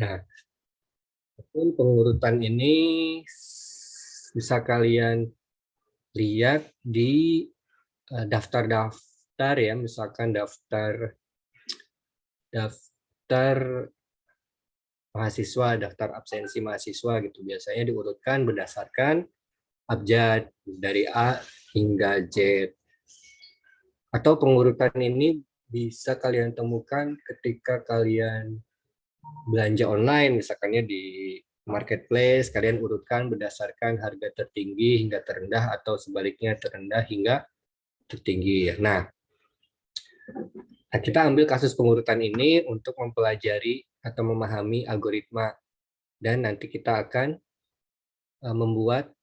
Nah, pengurutan ini bisa kalian lihat di daftar-daftar ya, misalkan daftar mahasiswa, daftar absensi mahasiswa gitu. Biasanya diurutkan berdasarkan abjad dari A hingga Z. Atau pengurutan ini bisa kalian temukan ketika kalian belanja online, misalkannya di marketplace, kalian urutkan berdasarkan harga tertinggi hingga terendah atau sebaliknya terendah hingga tertinggi. Nah, kita ambil kasus pengurutan ini untuk mempelajari atau memahami algoritma dan nanti kita akan membuat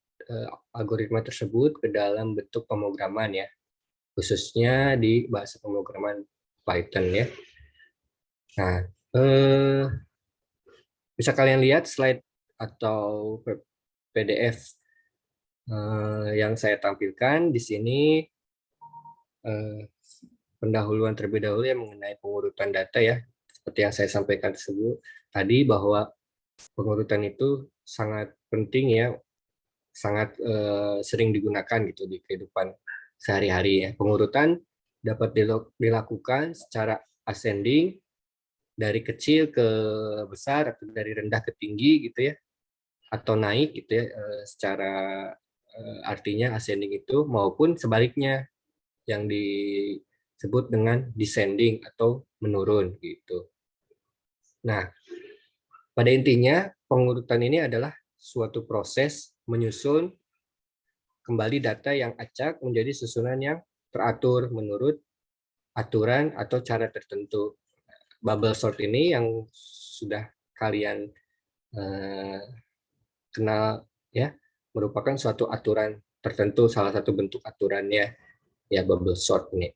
algoritma tersebut ke dalam bentuk pemrograman ya, khususnya di bahasa pemrograman Python ya. Nah, bisa kalian lihat slide atau PDF yang saya tampilkan di sini, pendahuluan terlebih dahulu yang mengenai pengurutan data ya, seperti yang saya sampaikan tersebut tadi bahwa pengurutan itu sangat penting ya, sangat sering digunakan gitu di kehidupan sehari-hari ya. Pengurutan dapat dilakukan secara ascending dari kecil ke besar atau dari rendah ke tinggi gitu ya, atau naik gitu ya, secara artinya ascending itu, maupun sebaliknya yang disebut dengan descending atau menurun gitu. Nah, pada intinya pengurutan ini adalah suatu proses menyusun kembali data yang acak menjadi susunan yang teratur menurut aturan atau cara tertentu. Bubble sort ini yang sudah kalian kenal ya, merupakan suatu aturan tertentu, salah satu bentuk aturannya ya bubble sort ini.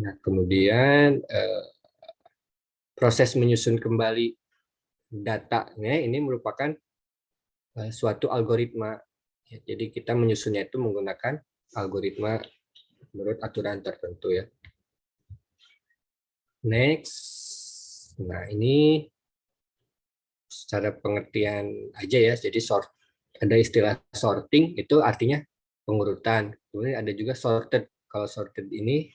Nah, kemudian proses menyusun kembali datanya ini merupakan suatu algoritma. Jadi kita menyusunnya itu menggunakan algoritma menurut aturan tertentu ya. Next. Nah, ini secara pengertian aja ya. Jadi ada istilah sorting itu artinya pengurutan. Kemudian ada juga sorted. Kalau sorted ini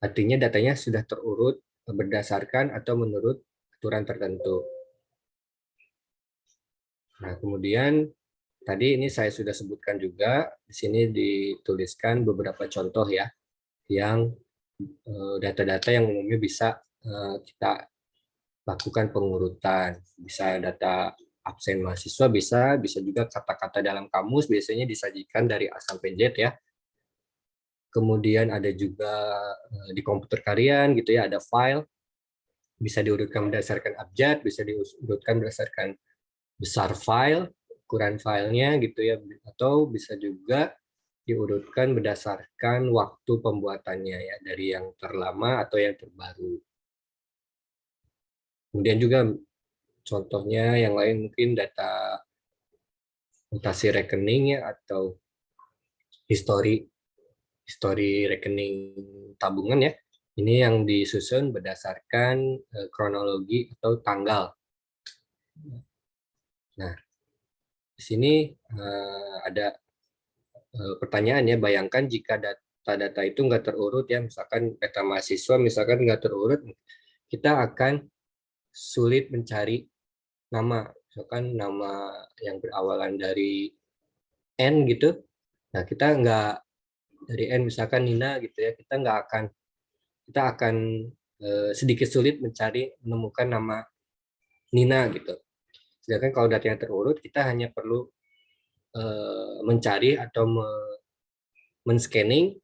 artinya datanya sudah terurut berdasarkan atau menurut aturan tertentu. Nah, kemudian tadi ini saya sudah sebutkan juga, di sini dituliskan beberapa contoh ya, yang data-data yang umumnya bisa kita lakukan pengurutan. Bisa data absen mahasiswa, bisa juga kata-kata dalam kamus, biasanya disajikan dari A sampai Z ya. Kemudian ada juga di komputer kalian gitu ya, ada file, bisa diurutkan berdasarkan abjad, bisa diurutkan berdasarkan besar file, ukuran filenya gitu ya, atau bisa juga diurutkan berdasarkan waktu pembuatannya ya, dari yang terlama atau yang terbaru. Kemudian juga contohnya yang lain mungkin data mutasi rekening ya, atau histori rekening tabungan ya. Ini yang disusun berdasarkan kronologi atau tanggal. Nah, di sini ada pertanyaan ya, bayangkan jika data-data itu nggak terurut ya, misalkan data mahasiswa misalkan nggak terurut, kita akan sulit mencari nama, misalkan nama yang berawalan dari N gitu. Nah, kita nggak dari N misalkan Nina gitu ya, kita akan sedikit sulit menemukan nama Nina gitu. Sedangkan kalau datanya terurut, kita hanya perlu mencari atau men-scanning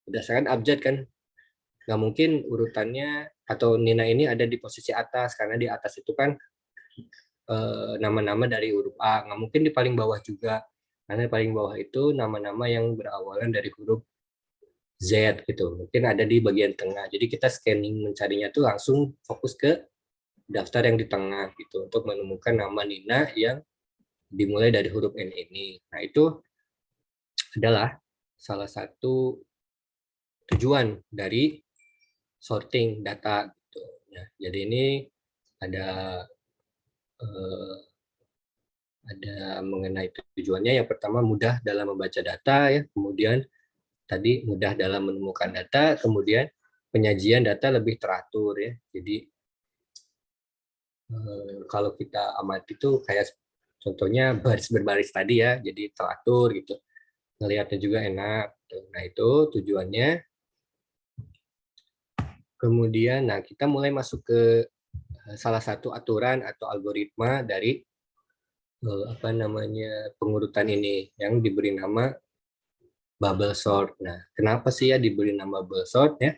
berdasarkan abjad kan. Nggak mungkin urutannya atau Nina ini ada di posisi atas, karena di atas itu kan nama-nama dari huruf A. Nggak mungkin di paling bawah juga, karena di paling bawah itu nama-nama yang berawalan dari huruf Z gitu. Mungkin ada di bagian tengah. Jadi kita scanning mencarinya tuh langsung fokus ke daftar yang di tengah gitu untuk menemukan nama Nina yang dimulai dari huruf N ini. Nah, itu adalah salah satu tujuan dari sorting data gitu. Ya, jadi ini ada mengenai tujuannya. Yang pertama mudah dalam membaca data ya, kemudian tadi mudah dalam menemukan data, kemudian penyajian data lebih teratur ya. Jadi kalau kita amati itu kayak contohnya baris berbaris tadi ya, jadi teratur gitu. Ngelihatnya juga enak. Nah itu tujuannya. Kemudian, nah kita mulai masuk ke salah satu aturan atau algoritma dari pengurutan ini yang diberi nama bubble sort. Nah, kenapa sih ya diberi nama bubble sort ya?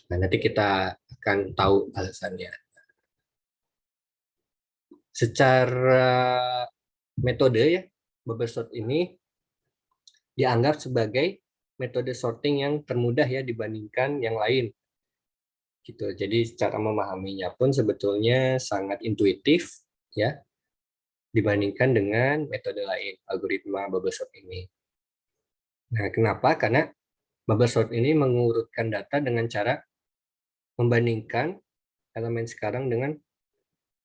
Nah, nanti kita akan tahu alasannya. Secara metode ya, bubble sort ini dianggap sebagai metode sorting yang termudah ya dibandingkan yang lain. Gitu. Jadi cara memahaminya pun sebetulnya sangat intuitif ya dibandingkan dengan metode lain, algoritma bubble sort ini. Nah, kenapa? Karena bubble sort ini mengurutkan data dengan cara membandingkan elemen sekarang dengan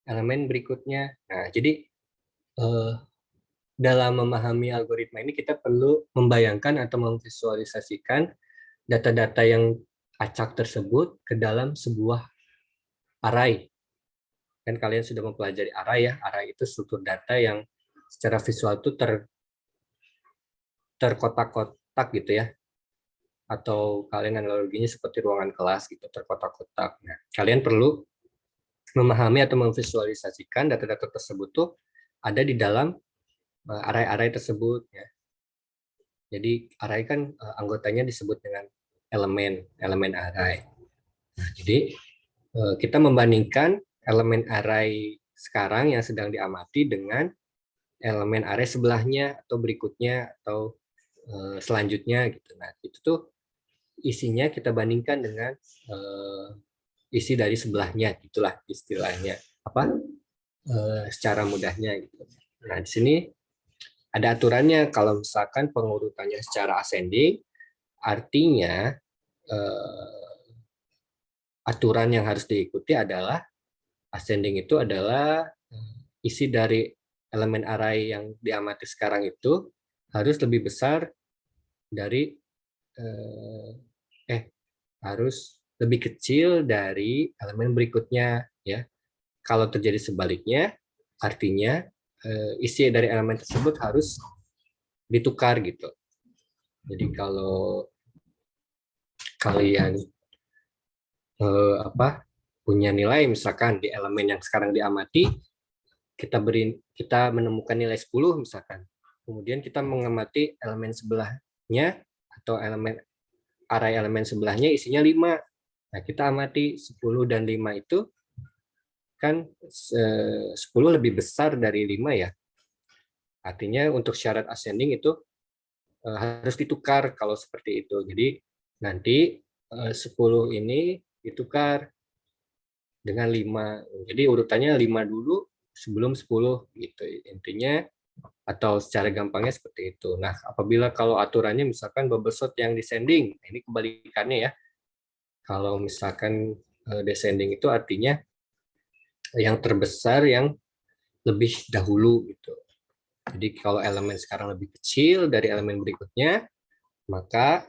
elemen berikutnya. Nah, jadi dalam memahami algoritma ini kita perlu membayangkan atau memvisualisasikan data-data yang acak tersebut ke dalam sebuah array. Kan kalian sudah mempelajari array ya. Array itu struktur data yang secara visual itu terkotak-kotak gitu ya. Atau kalian analoginya seperti ruangan kelas gitu, terkotak-kotak. Nah, kalian perlu memahami atau memvisualisasikan data-data tersebut tuh ada di dalam array-array tersebut ya. Jadi array kan anggotanya disebut dengan elemen array. Nah, jadi kita membandingkan elemen array sekarang yang sedang diamati dengan elemen array sebelahnya atau berikutnya atau selanjutnya gitu. Nah, itu tuh isinya kita bandingkan dengan isi dari sebelahnya, itulah istilahnya apa secara mudahnya gitu. Nah, di sini ada aturannya kalau misalkan pengurutannya secara ascending, artinya aturan yang harus diikuti adalah ascending itu adalah isi dari elemen array yang diamati sekarang itu harus lebih besar dari harus lebih kecil dari elemen berikutnya ya. Kalau terjadi sebaliknya, artinya isi dari elemen tersebut harus ditukar gitu. Jadi kalau kalian punya nilai misalkan di elemen yang sekarang diamati, kita menemukan nilai 10 misalkan. Kemudian kita mengamati elemen sebelahnya atau array elemen sebelahnya isinya 5. Nah, kita amati 10 dan 5 itu kan 10 lebih besar dari 5 ya. Artinya untuk syarat ascending itu harus ditukar kalau seperti itu. Jadi nanti 10 ini ditukar dengan 5. Jadi urutannya 5 dulu sebelum 10 gitu intinya, atau secara gampangnya seperti itu. Nah, apabila kalau aturannya misalkan bubble sort yang descending, ini kebalikannya ya. Kalau misalkan descending itu artinya yang terbesar yang lebih dahulu gitu. Jadi kalau elemen sekarang lebih kecil dari elemen berikutnya, maka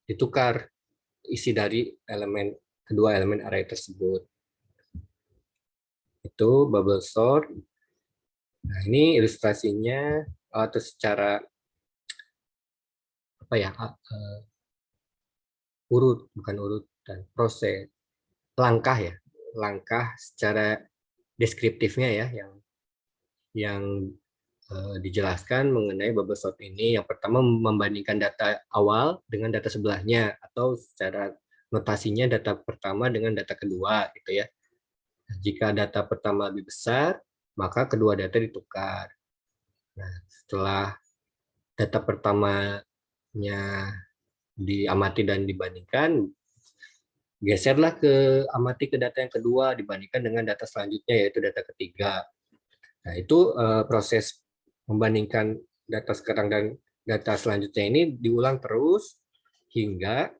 ditukar isi dari kedua elemen array tersebut. Itu bubble sort. Nah, ini ilustrasinya atau secara bukan urut dan proses langkah ya, langkah secara deskriptifnya ya yang dijelaskan mengenai bubble sort ini. Yang pertama membandingkan data awal dengan data sebelahnya atau secara notasinya data pertama dengan data kedua gitu ya. Jika data pertama lebih besar, maka kedua data ditukar. Nah, setelah data pertamanya diamati dan dibandingkan, geserlah amati ke data yang kedua dibandingkan dengan data selanjutnya yaitu data ketiga. Nah, itu proses membandingkan data sekarang dan data selanjutnya ini diulang terus hingga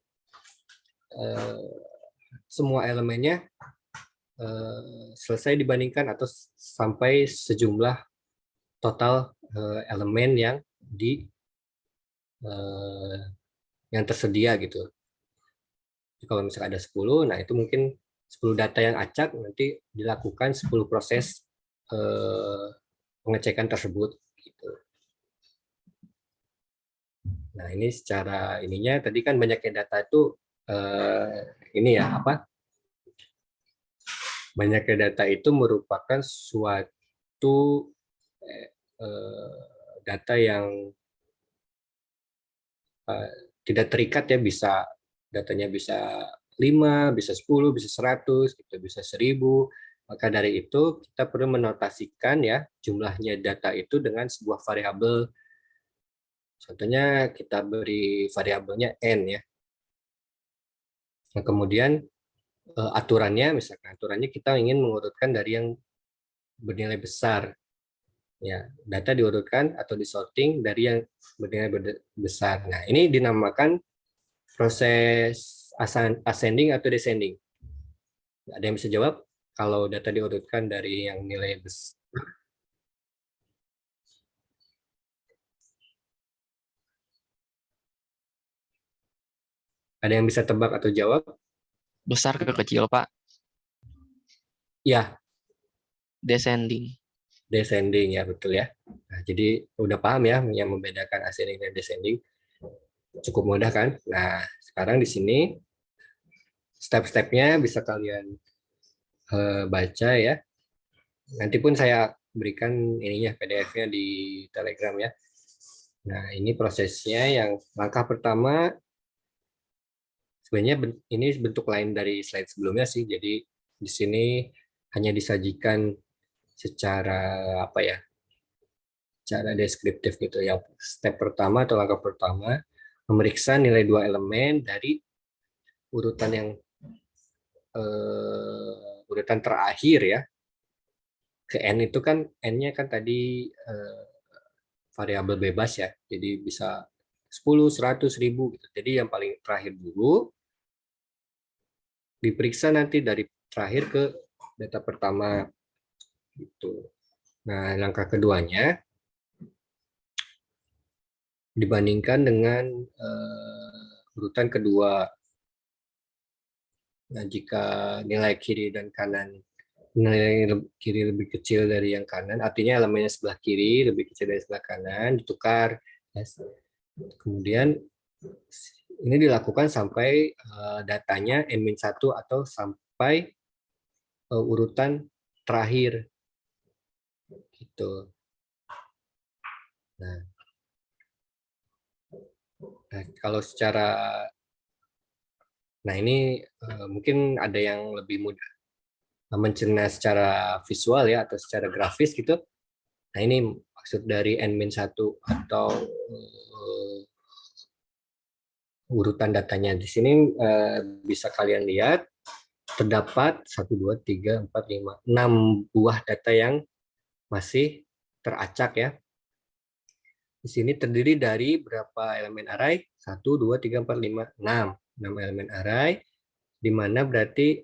semua elemennya selesai dibandingkan atau sampai sejumlah total elemen yang yang tersedia gitu. Jadi kalau misalnya ada 10, nah itu mungkin 10 data yang acak nanti dilakukan 10 proses pengecekan tersebut gitu. Nah, ini secara ininya tadi kan banyaknya data itu ini ya apa? Banyaknya data itu merupakan suatu data yang tidak terikat ya, bisa datanya bisa 5, bisa 10, bisa 100, gitu, bisa 1000. Maka dari itu kita perlu menotasikan ya jumlahnya data itu dengan sebuah variabel. Contohnya kita beri variabelnya n ya. Nah, kemudian aturannya, misalkan aturannya kita ingin mengurutkan dari yang bernilai besar. Ya, data diurutkan atau disorting dari yang bernilai besar. Nah, ini dinamakan proses ascending atau descending. Ada yang bisa jawab? Kalau data diurutkan dari yang nilai besar. Ada yang bisa tebak atau jawab? Besar ke kecil, Pak. Ya, Descending. descending ya, betul ya. Nah, jadi udah paham ya yang membedakan ascending dan descending. Cukup mudah kan? Nah, sekarang di sini step-stepnya bisa kalian baca ya. Nanti pun saya berikan ininya PDF-nya di Telegram ya. Nah, ini prosesnya. Yang langkah pertama sebenarnya ini bentuk lain dari slide sebelumnya sih. Jadi di sini hanya disajikan secara apa ya? Cara deskriptif gitu. Yang step pertama atau langkah pertama memeriksa nilai dua elemen dari urutan yang urutan terakhir ya. Ke n itu kan n-nya kan tadi variabel bebas ya. Jadi bisa 10, 100, 1000 gitu. Jadi yang paling terakhir dulu diperiksa nanti dari terakhir ke data pertama gitu. Nah, langkah keduanya dibandingkan dengan urutan kedua. Nah, jika nilai kiri dan kanan, nilai kiri lebih kecil dari yang kanan, artinya elemennya sebelah kiri lebih kecil dari sebelah kanan, ditukar. Kemudian ini dilakukan sampai datanya n-1 atau sampai urutan terakhir gitu. Nah, kalau secara ini mungkin ada yang lebih mudah mencerna secara visual ya atau secara grafis gitu. Nah, ini maksud dari n-1 atau urutan datanya. Di sini bisa kalian lihat terdapat 1, 2, 3, 4, 5, 6 buah data yang masih teracak ya. Di sini terdiri dari berapa elemen array? 1, 2, 3, 4, 5, 6. 6 elemen array, di mana berarti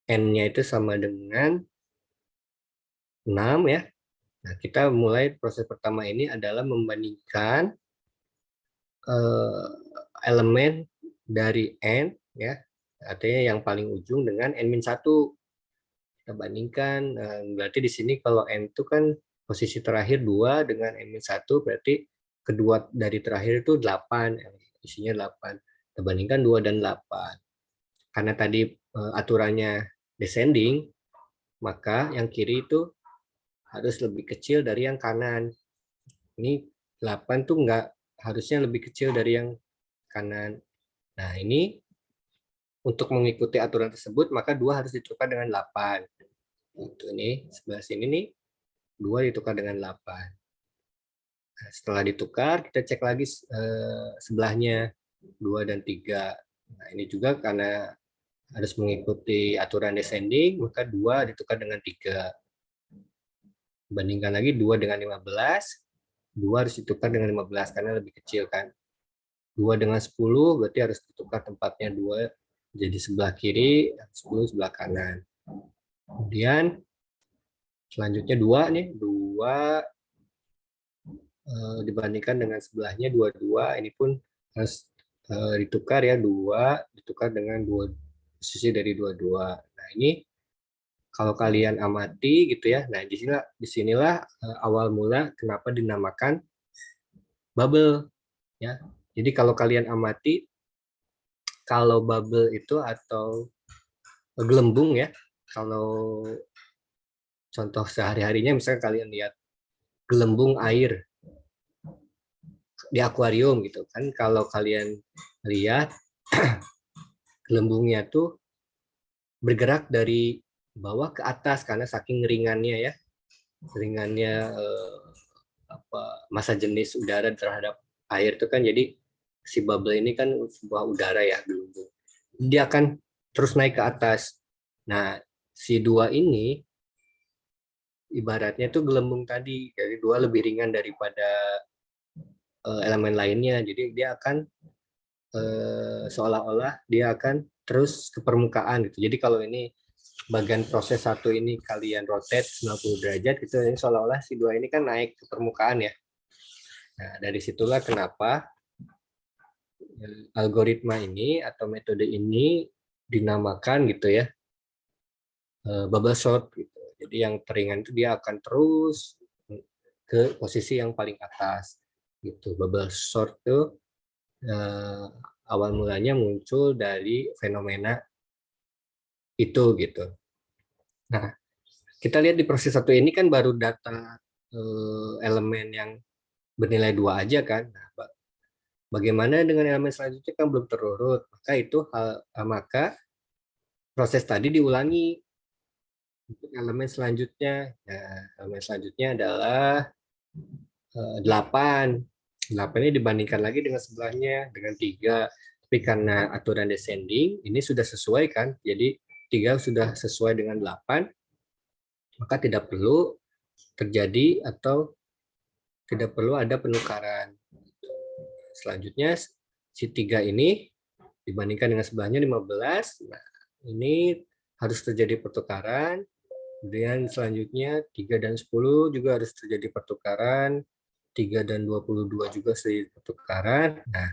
n-nya itu sama dengan 6 ya. Nah, kita mulai proses pertama ini adalah membandingkan elemen dari n ya, artinya yang paling ujung dengan n-1. Kita bandingkan, berarti di sini kalau n itu kan posisi terakhir 2 dengan n-1, berarti kedua dari terakhir itu 8, isinya 8. Kita bandingkan 2 dan 8. Karena tadi aturannya descending, maka yang kiri itu harus lebih kecil dari yang kanan. Ini 8 tuh harusnya lebih kecil dari yang kanan. Nah, ini untuk mengikuti aturan tersebut, maka 2 harus ditukar dengan 8. Itu nih, sebelah sini nih, 2 ditukar dengan 8. Nah, setelah ditukar, kita cek lagi sebelahnya, 2 dan 3. Nah, ini juga karena harus mengikuti aturan descending, maka 2 ditukar dengan 3. Bandingkan lagi 2 dengan 15, 2 harus ditukar dengan 15 karena lebih kecil kan. 2 dengan 10 berarti harus ditukar tempatnya 2 jadi sebelah kiri, 10 sebelah kanan. Kemudian selanjutnya 2 nih, 2 dibandingkan dengan sebelahnya 22, ini pun harus ditukar ya, 2 ditukar dengan 2 posisi dari 22. Nah, ini kalau kalian amati gitu ya. Nah, disinilah awal mula kenapa dinamakan bubble ya. Jadi kalau kalian amati, kalau bubble itu atau gelembung ya, kalau contoh sehari-harinya misalnya kalian lihat gelembung air di akuarium gitu kan, kalau kalian lihat gelembungnya tuh bergerak dari bawah ke atas karena saking ringannya ya, ringannya massa jenis udara terhadap air itu kan, jadi si bubble ini kan sebuah udara ya, gelembung. Dia akan terus naik ke atas. Nah, si 2 ini ibaratnya itu gelembung tadi, jadi 2 lebih ringan daripada elemen lainnya. Jadi dia akan seolah-olah dia akan terus ke permukaan gitu. Jadi kalau ini bagian proses 1 ini kalian rotate 90 derajat gitu, ini seolah-olah si 2 ini kan naik ke permukaan ya. Nah, dari situlah kenapa algoritma ini atau metode ini dinamakan gitu ya, bubble sort gitu. Jadi yang teringan itu dia akan terus ke posisi yang paling atas gitu. Bubble sort itu awal mulanya muncul dari fenomena itu gitu. Nah, kita lihat di proses 1 ini kan baru data elemen yang bernilai 2 aja kan. Nah, bagaimana dengan elemen selanjutnya kan belum terurut. Maka proses tadi diulangi untuk elemen selanjutnya. Nah, elemen selanjutnya adalah 8. 8 ini dibandingkan lagi dengan sebelahnya dengan 3. Tapi karena aturan descending ini sudah sesuai kan. Jadi 3 sudah sesuai dengan 8, maka tidak perlu terjadi atau tidak perlu ada penukaran. Selanjutnya si 3 ini dibandingkan dengan sebelahnya 15. Nah, ini harus terjadi pertukaran. Kemudian selanjutnya 3 dan 10 juga harus terjadi pertukaran. 3 dan 22 juga terjadi pertukaran. Nah,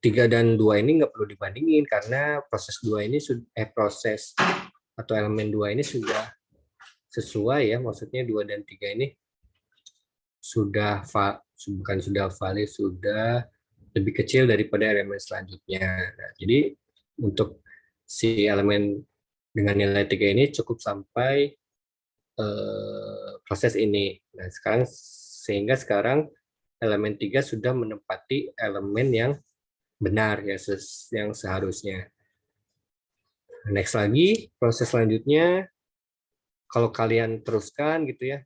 3 dan 2 ini nggak perlu dibandingin karena proses 2 ini proses atau elemen 2 ini sudah sesuai ya, maksudnya 2 dan 3 ini sudah bukan sudah valid, sudah lebih kecil daripada elemen selanjutnya. Nah, jadi untuk si elemen dengan nilai 3 ini cukup sampai proses ini. Nah, sehingga sekarang elemen 3 sudah menempati elemen yang benar ya, yang seharusnya. Next lagi, proses selanjutnya kalau kalian teruskan gitu ya,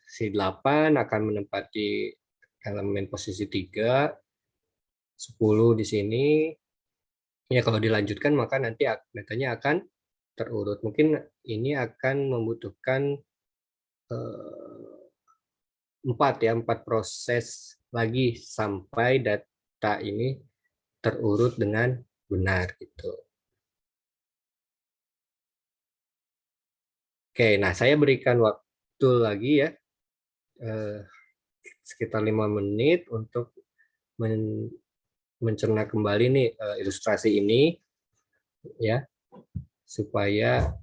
si 8 akan menempati elemen posisi 3, 10 di sini. Ya, kalau dilanjutkan maka nanti datanya akan terurut. Mungkin ini akan membutuhkan 4 proses lagi sampai data ini terurut dengan benar gitu. Oke, nah saya berikan waktu lagi ya, sekitar 5 menit untuk mencerna kembali nih ilustrasi ini ya, supaya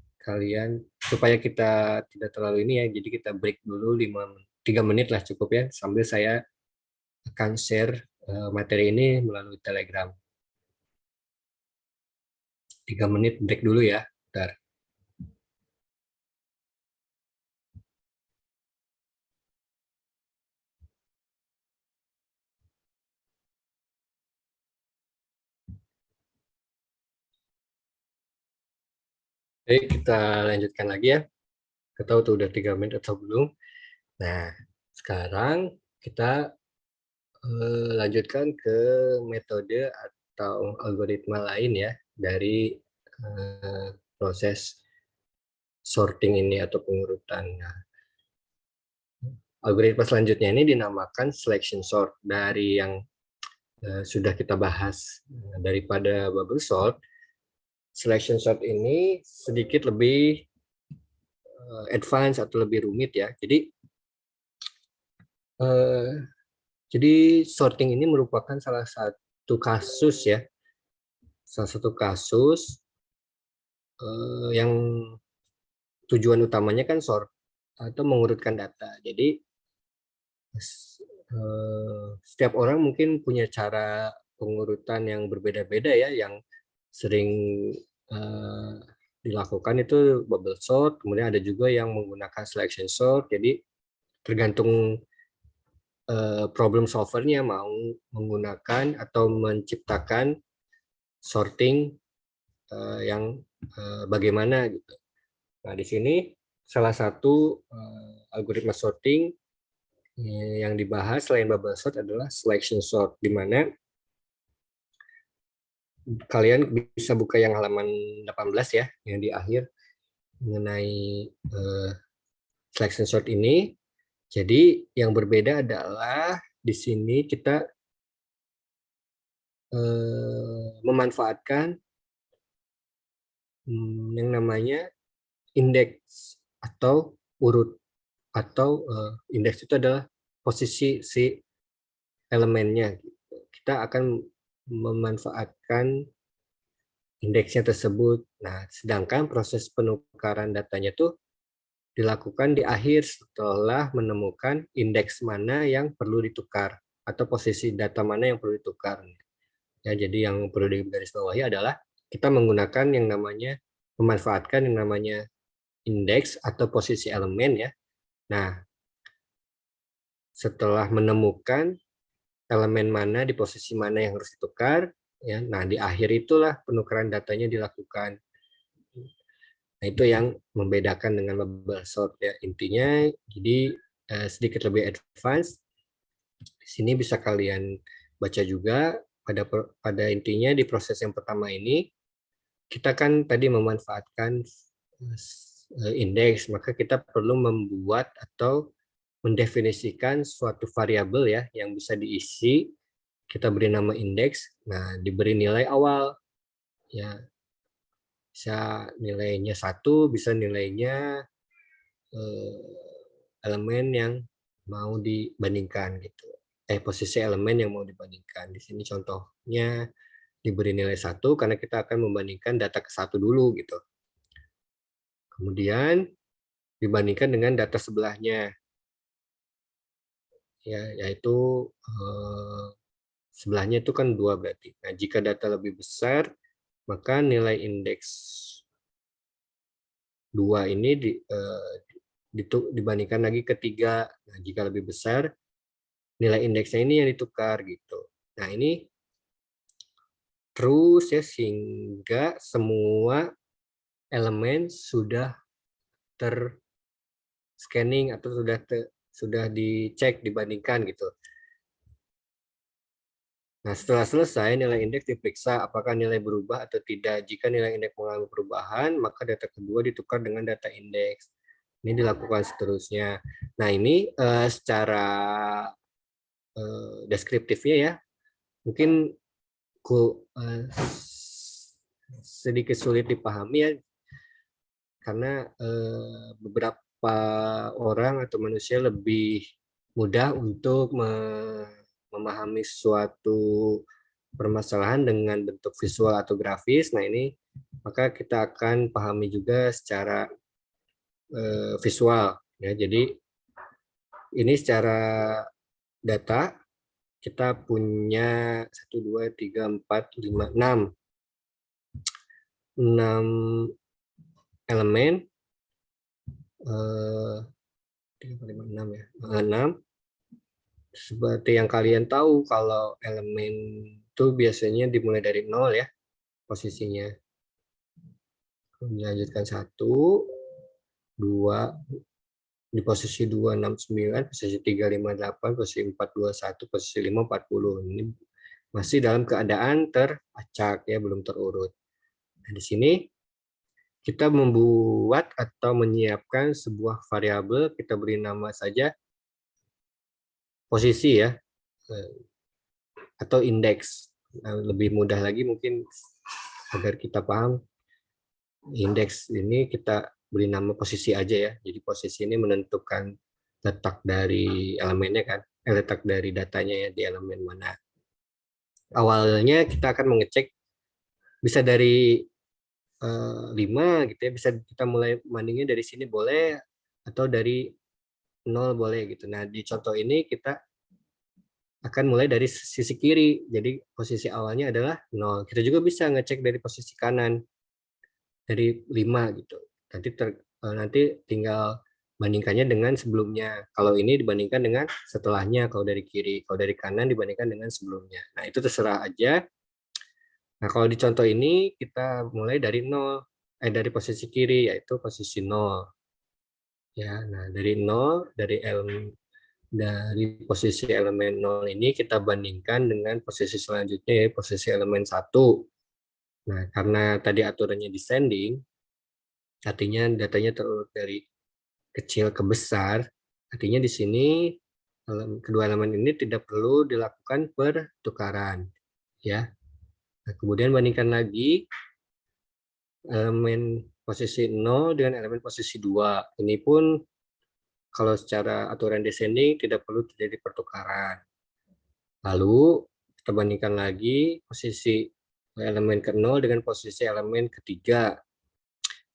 kita tidak terlalu ini ya, jadi kita break dulu 3 menit lah cukup ya, sambil saya akan share materi ini melalui Telegram. 3 menit break dulu ya. Bentar. Oke, kita lanjutkan lagi ya. Kita tahu tuh udah 3 menit atau belum. Nah, sekarang kita lanjutkan ke metode atau algoritma lain ya dari proses sorting ini atau pengurutan. Nah, algoritma selanjutnya ini dinamakan selection sort. Dari yang sudah kita bahas. Daripada bubble sort, selection sort ini sedikit lebih advance atau lebih rumit ya. Jadi sorting ini merupakan salah satu kasus ya, yang tujuan utamanya kan sort atau mengurutkan data. Jadi setiap orang mungkin punya cara pengurutan yang berbeda-beda ya, yang sering dilakukan itu bubble sort, kemudian ada juga yang menggunakan selection sort. Jadi tergantung problem solvernya mau menggunakan atau menciptakan sorting yang bagaimana gitu. Nah, di sini salah satu algoritma sorting yang dibahas selain bubble sort adalah selection sort, di mana kalian bisa buka yang halaman 18 ya, yang di akhir mengenai selection sort ini. Jadi yang berbeda adalah di sini kita memanfaatkan yang namanya indeks atau urut, atau indeks itu adalah posisi si elemennya. Kita akan memanfaatkan indeksnya tersebut. Nah, sedangkan proses penukaran datanya tuh dilakukan di akhir setelah menemukan indeks mana yang perlu ditukar atau posisi data mana yang perlu ditukar. Ya, jadi yang perlu digarisbawahi adalah kita menggunakan yang namanya memanfaatkan yang namanya indeks atau posisi elemen ya. Nah, setelah menemukan elemen mana di posisi mana yang harus ditukar, ya, nah di akhir itulah penukaran datanya dilakukan. Nah, itu yang membedakan dengan bubble sort ya. Intinya jadi sedikit lebih advance. Di sini bisa kalian baca juga pada intinya di proses yang pertama ini kita kan tadi memanfaatkan indeks, maka kita perlu membuat atau mendefinisikan suatu variabel ya yang bisa diisi. Kita beri nama indeks. Nah, diberi nilai awal ya, bisa nilainya 1, bisa nilainya elemen yang mau dibandingkan gitu. Posisi elemen yang mau dibandingkan. Di sini contohnya diberi nilai 1 karena kita akan membandingkan data ke 1 dulu gitu. Kemudian dibandingkan dengan data sebelahnya. Ya, yaitu sebelahnya itu kan 2 berarti. Nah, jika data lebih besar, maka nilai indeks 2 ini dibandingkan lagi ke 3. Nah, jika lebih besar, nilai indeksnya ini yang ditukar gitu. Nah, ini terus ya, sehingga semua elemen sudah ter-scanning atau sudah dicek, dibandingkan gitu. Nah, setelah selesai, nilai indeks diperiksa apakah nilai berubah atau tidak. Jika nilai indeks mengalami perubahan, maka data kedua ditukar dengan data indeks. Ini dilakukan seterusnya. Nah, ini secara deskriptifnya ya, mungkin sedikit sulit dipahami ya, karena beberapa orang atau manusia lebih mudah untuk memahami suatu permasalahan dengan bentuk visual atau grafis. Nah, ini maka kita akan pahami juga secara visual ya. Jadi ini secara data kita punya 1 2 3 4 5 6 elemen, 6 ya, 6. Seperti yang kalian tahu, kalau elemen itu biasanya dimulai dari 0 ya posisinya. Melanjutkan 1, 2, di posisi 2 6 9, posisi 3 5 8, posisi 4 2 1, posisi 5 40. Ini masih dalam keadaan teracak ya, belum terurut. Nah, di sini kita membuat atau menyiapkan sebuah variabel, kita beri nama saja posisi ya. atau indeks. Nah, lebih mudah lagi mungkin agar kita paham, indeks ini kita beri nama posisi aja ya. Jadi posisi ini menentukan letak dari elemennya kan, letak dari datanya ya di elemen mana. Awalnya kita akan mengecek bisa dari 5 gitu ya, bisa kita mulai bandingnya dari sini boleh atau dari 0 boleh gitu. Nah, di contoh ini kita akan mulai dari sisi kiri. Jadi posisi awalnya adalah 0. Kita juga bisa ngecek dari posisi kanan dari 5 gitu. Nanti tinggal bandingkannya dengan sebelumnya. Kalau ini dibandingkan dengan setelahnya, kalau dari kiri, kalau dari kanan dibandingkan dengan sebelumnya. Nah, itu terserah aja. Nah, kalau di contoh ini kita mulai dari 0, dari posisi kiri yaitu posisi 0. Ya, nah dari 0 dari posisi elemen 0 ini kita bandingkan dengan posisi selanjutnya ya posisi elemen 1. Nah, karena tadi aturannya descending, artinya datanya terurut dari kecil ke besar, artinya di sini kedua elemen ini tidak perlu dilakukan pertukaran ya. Nah, kemudian bandingkan lagi elemen posisi 0 dengan elemen posisi 2. Ini pun kalau secara aturan descending tidak perlu terjadi pertukaran. Lalu kita bandingkan lagi posisi elemen ke-0 dengan posisi elemen ketiga.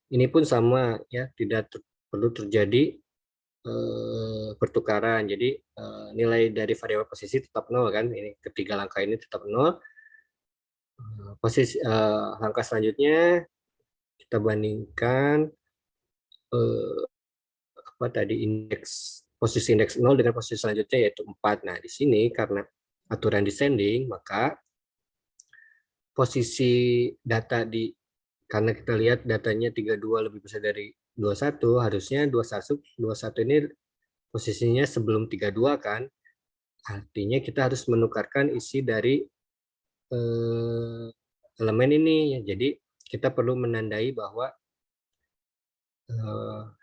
Ini pun sama ya, tidak perlu terjadi pertukaran. Jadi nilai dari variabel posisi tetap 0 kan. Ini ketiga langkah ini tetap 0. Langkah selanjutnya kita bandingkan apa tadi posisi indeks 0 dengan posisi selanjutnya yaitu 4. Nah, di sini karena aturan descending, maka posisi data karena kita lihat datanya 32 lebih besar dari 21, harusnya 21 ini posisinya sebelum 32 kan. Artinya kita harus menukarkan isi dari elemen ini. Jadi kita perlu menandai bahwa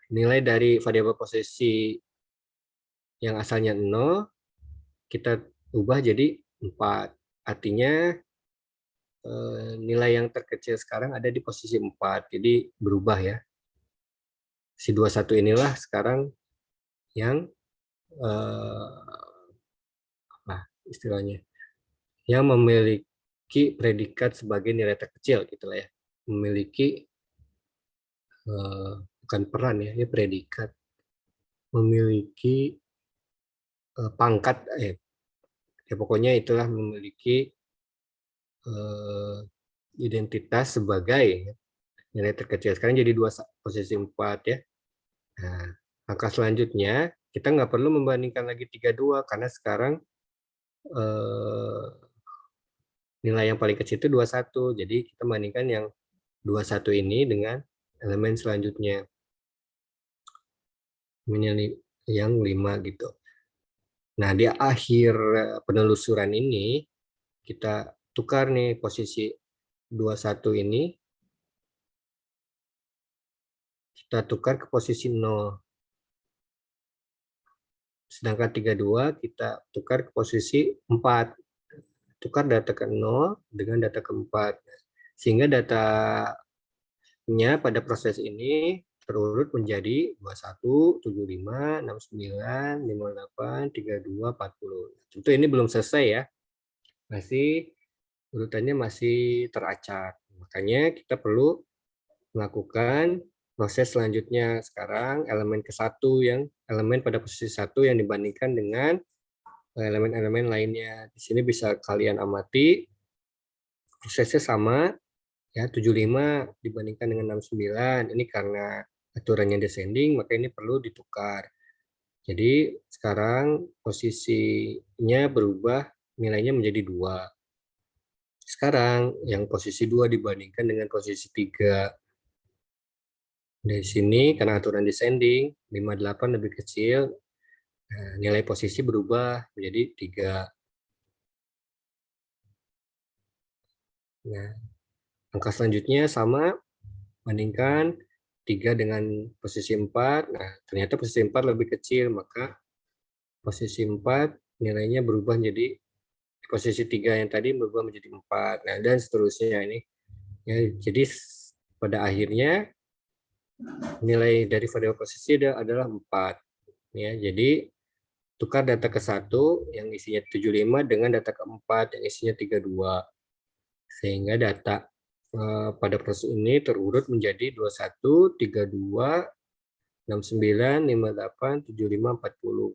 nilai dari variabel posisi yang asalnya 0 kita ubah jadi 4. Artinya nilai yang terkecil sekarang ada di posisi 4. Jadi berubah ya. Si 21 inilah sekarang yang apa istilahnya? Yang memiliki predikat sebagai nilai terkecil gitu lah ya. Memiliki bukan peran ya, ini predikat. Memiliki pangkat ya pokoknya itulah memiliki identitas sebagai nilai terkecil. Sekarang jadi posisi 4 ya. Nah, langkah selanjutnya kita nggak perlu membandingkan lagi 32 karena sekarang nilai yang paling kecil itu 21. Jadi kita bandingkan yang 21 ini dengan elemen selanjutnya. Yang 5 gitu. Nah, di akhir penelusuran ini kita tukar nih posisi 21 ini kita tukar ke posisi 0. Sedangkan 32 kita tukar ke posisi 4. Tukar data ke 0 dengan data ke 4. Sehingga datanya pada proses ini terurut menjadi 21, 75, 69, 58, 32, 40. Tentu ini belum selesai ya. Masih urutannya masih teracak. Makanya kita perlu melakukan proses selanjutnya. Sekarang elemen ke-1 elemen pada posisi 1 yang dibandingkan dengan elemen-elemen lainnya. Di sini bisa kalian amati prosesnya sama ya, 75 dibandingkan dengan 69. Ini karena aturannya descending maka ini perlu ditukar. Jadi sekarang posisinya berubah, nilainya menjadi 2. Sekarang yang posisi 2 dibandingkan dengan posisi 3. Dari sini karena aturan descending, 58 lebih kecil, nilai posisi berubah menjadi 3. Nah, angka selanjutnya sama, bandingkan 3 dengan posisi 4. Nah, ternyata posisi 4 lebih kecil, maka posisi 4 nilainya berubah menjadi posisi 3 yang tadi berubah menjadi 4. Nah, dan seterusnya ini. Ya, jadi pada akhirnya nilai dari variabel posisi adalah 4. Ya, jadi tukar data ke-1 yang isinya 75 dengan data ke-4 yang isinya 32. Sehingga data pada proses ini terurut menjadi 21, 32, 69, 58, 75, 40.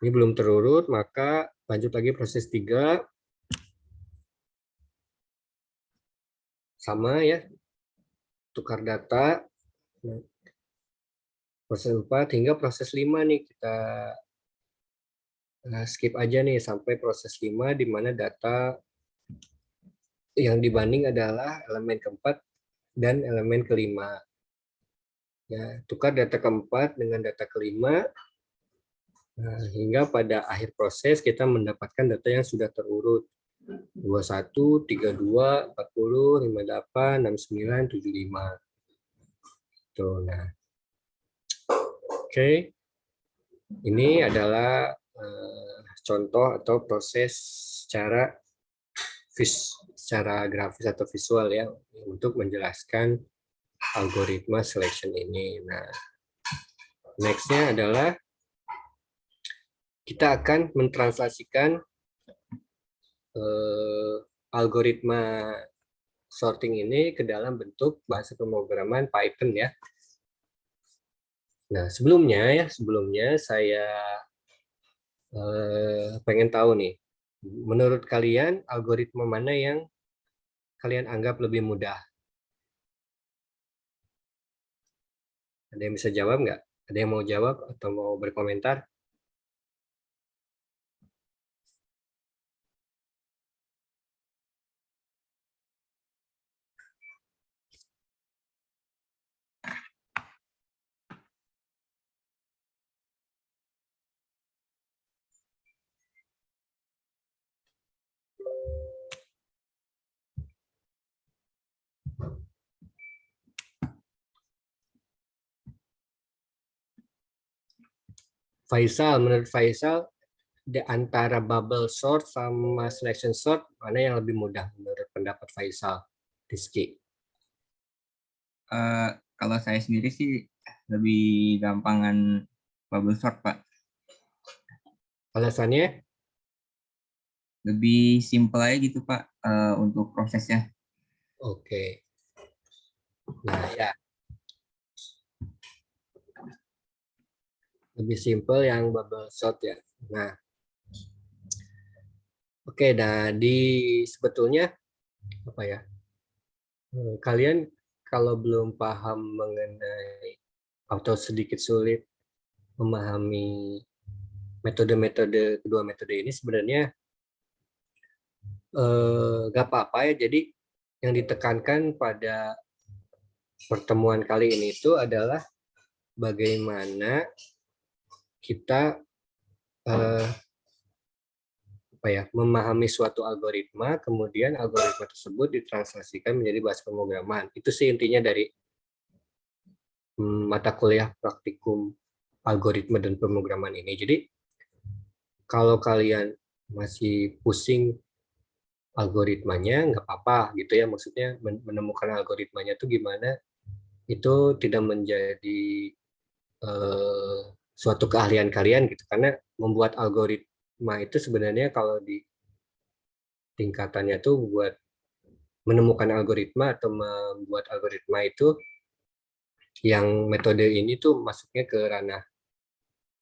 Ini belum terurut, maka lanjut lagi proses 3. Sama ya, tukar data. Proses 4 hingga proses 5 nih kita skip aja nih sampai proses 5 di mana data yang dibanding adalah elemen keempat dan elemen kelima. Ya, tukar data keempat dengan data kelima hingga pada akhir proses kita mendapatkan data yang sudah terurut 21, 32, 40, 58, 69, 75. Tuh, nah. Oke. Ini adalah contoh atau proses secara grafis atau visual ya untuk menjelaskan algoritma selection ini. Nah, next-nya adalah kita akan mentranslasikan algoritma sorting ini ke dalam bentuk bahasa pemrograman Python ya. Nah, sebelumnya saya pengen tahu nih, menurut kalian algoritma mana yang kalian anggap lebih mudah? Ada yang bisa jawab nggak? Ada yang mau jawab atau mau berkomentar? Faisal, menurut Faisal, di antara bubble sort sama selection sort, mana yang lebih mudah menurut pendapat Faisal, Rizky? Kalau saya sendiri sih lebih gampangan bubble sort, Pak. Alasannya? Lebih simple aja gitu, Pak, untuk prosesnya. Oke. Nah, ya. Lebih simple yang bubble sort ya. Nah, oke, nah sebetulnya apa ya? Kalian kalau belum paham mengenai atau sedikit sulit memahami kedua metode ini sebenarnya nggak apa-apa ya. Jadi yang ditekankan pada pertemuan kali ini itu adalah bagaimana kita memahami suatu algoritma, kemudian algoritma tersebut ditranslasikan menjadi bahasa pemrograman. Itu sih intinya dari mata kuliah praktikum algoritma dan pemrograman ini. Jadi kalau kalian masih pusing algoritmanya, nggak apa-apa gitu ya. Maksudnya menemukan algoritmanya itu gimana, itu tidak menjadi suatu keahlian kalian gitu. Karena membuat algoritma itu sebenarnya kalau di tingkatannya tuh buat menemukan algoritma atau membuat algoritma itu yang metode ini tuh masuknya ke ranah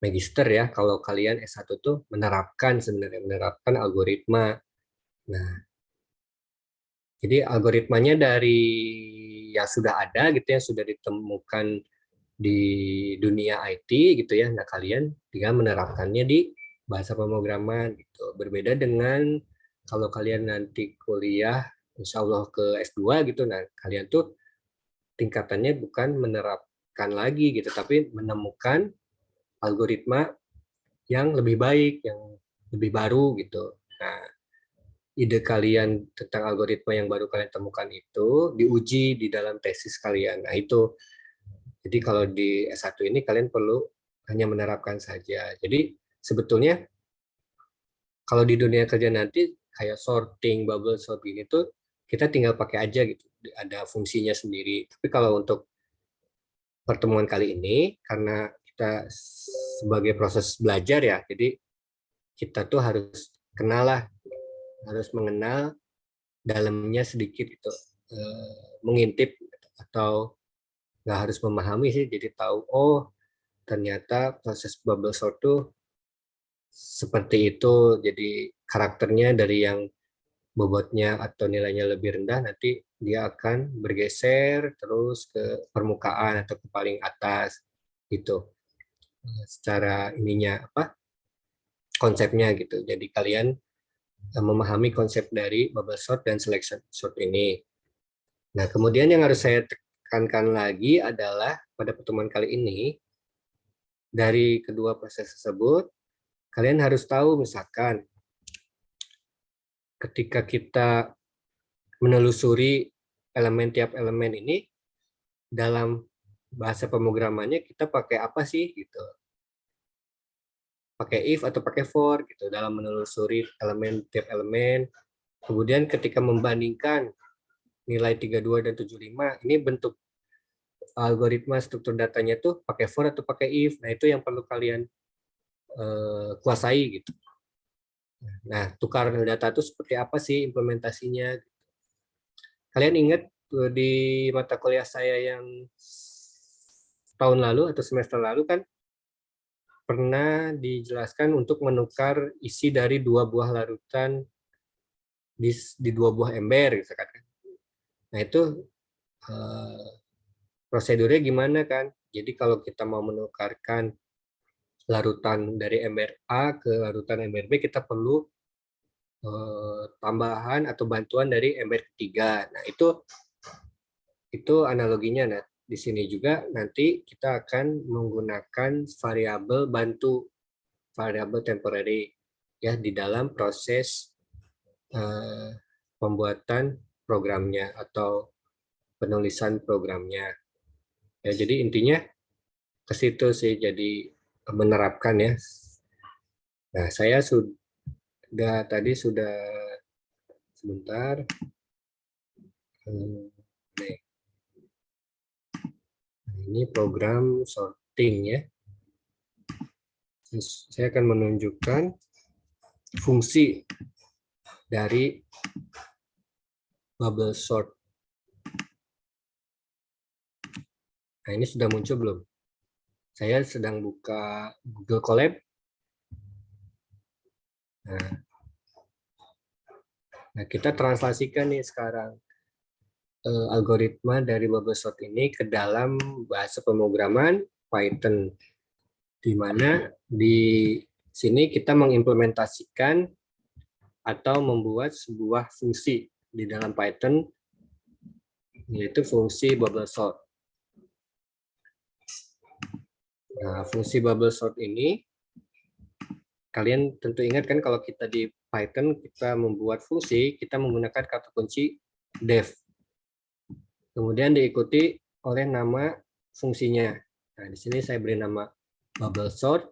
magister ya. Kalau kalian S1 tuh sebenarnya menerapkan algoritma. Nah, jadi algoritmanya dari yang sudah ada gitu ya, sudah ditemukan di dunia IT gitu ya. Nah, kalian tinggal menerapkannya di bahasa pemrograman gitu. Berbeda dengan kalau kalian nanti kuliah insya Allah ke S2 gitu, nah kalian tuh tingkatannya bukan menerapkan lagi gitu, tapi menemukan algoritma yang lebih baik, yang lebih baru gitu. Nah, ide kalian tentang algoritma yang baru kalian temukan itu diuji di dalam tesis kalian. Nah, itu. Jadi kalau di S1 ini kalian perlu hanya menerapkan saja. Jadi sebetulnya kalau di dunia kerja nanti kayak sorting, bubble sort gini tuh kita tinggal pakai aja gitu, ada fungsinya sendiri. Tapi kalau untuk pertemuan kali ini, karena kita sebagai proses belajar ya, jadi kita tuh harus kenal lah, harus mengenal dalamnya sedikit gitu, mengintip atau nggak harus memahami sih, jadi tahu oh ternyata proses bubble sort tuh seperti itu. Jadi karakternya dari yang bobotnya atau nilainya lebih rendah nanti dia akan bergeser terus ke permukaan atau ke paling atas gitu. Secara ininya apa? Konsepnya gitu. Jadi kalian memahami konsep dari bubble sort dan selection sort ini. Nah, kemudian yang harus saya tekankan lagi adalah pada pertemuan kali ini dari kedua proses tersebut kalian harus tahu misalkan ketika kita menelusuri tiap elemen ini dalam bahasa pemrogramannya kita pakai apa sih gitu. Pakai if atau pakai for gitu dalam menelusuri tiap elemen. Kemudian ketika membandingkan nilai 32 dan 75, ini bentuk algoritma struktur datanya tuh pakai for atau pakai if. Nah, itu yang perlu kalian kuasai gitu. Nah, tukar data itu seperti apa sih implementasinya? Kalian ingat di mata kuliah saya yang tahun lalu atau semester lalu kan pernah dijelaskan untuk menukar isi dari dua buah larutan di dua buah ember, gitu kan. Nah, itu prosedurnya gimana kan? Jadi kalau kita mau menukarkan larutan dari ember A ke larutan ember B, kita perlu tambahan atau bantuan dari ember ketiga. Nah, itu analoginya. Nah, di sini juga nanti kita akan menggunakan variabel bantu, variabel temporary ya di dalam proses pembuatan programnya atau penulisan programnya. Ya, jadi intinya ke situ sih, jadi menerapkan ya. Nah, saya sudah sebentar. Ini program sorting ya. Saya akan menunjukkan fungsi dari bubble sort. Nah, ini sudah muncul belum? Saya sedang buka Google Colab. Nah, kita translasikan nih sekarang algoritma dari bubble sort ini ke dalam bahasa pemrograman Python, di mana di sini kita mengimplementasikan atau membuat sebuah fungsi di dalam Python, yaitu fungsi bubble sort. Nah, fungsi bubble sort ini kalian tentu ingat kan kalau kita di Python kita membuat fungsi, kita menggunakan kata kunci def. Kemudian diikuti oleh nama fungsinya. Nah, di sini saya beri nama bubble sort.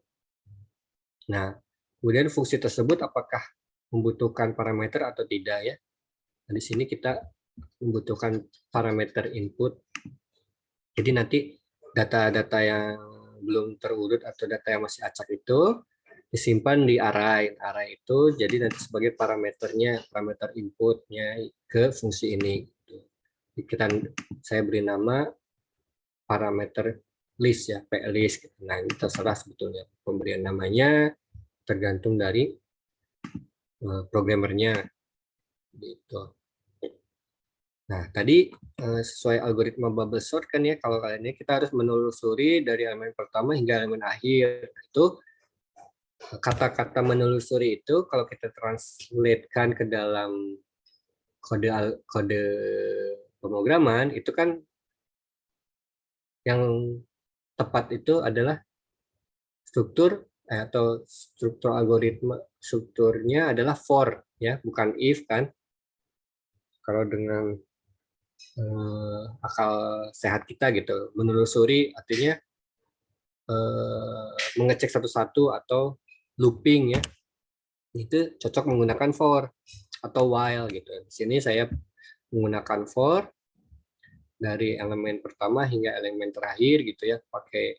Nah, kemudian fungsi tersebut apakah membutuhkan parameter atau tidak ya? Nah, di sini kita membutuhkan parameter input. Jadi nanti data-data yang belum terurut atau data yang masih acak itu disimpan di array. Array itu jadi nanti sebagai parameternya, parameter inputnya ke fungsi ini. Saya beri nama parameter list ya, plist. Nah, ini terserah sebetulnya pemberian namanya tergantung dari programmernya. Gitu. Nah, tadi sesuai algoritma bubble sort kan ya, kalau kali ini kita harus menelusuri dari elemen pertama hingga elemen akhir. Itu kata-kata menelusuri itu kalau kita translatekan ke dalam kode pemrograman itu kan yang tepat itu adalah atau struktur algoritma, strukturnya adalah for ya, bukan if kan. Kalau dengan akal sehat kita gitu, menelusuri artinya mengecek satu-satu atau looping ya, itu cocok menggunakan for. atau while gitu. Di sini saya menggunakan for dari elemen pertama hingga elemen terakhir gitu ya, pakai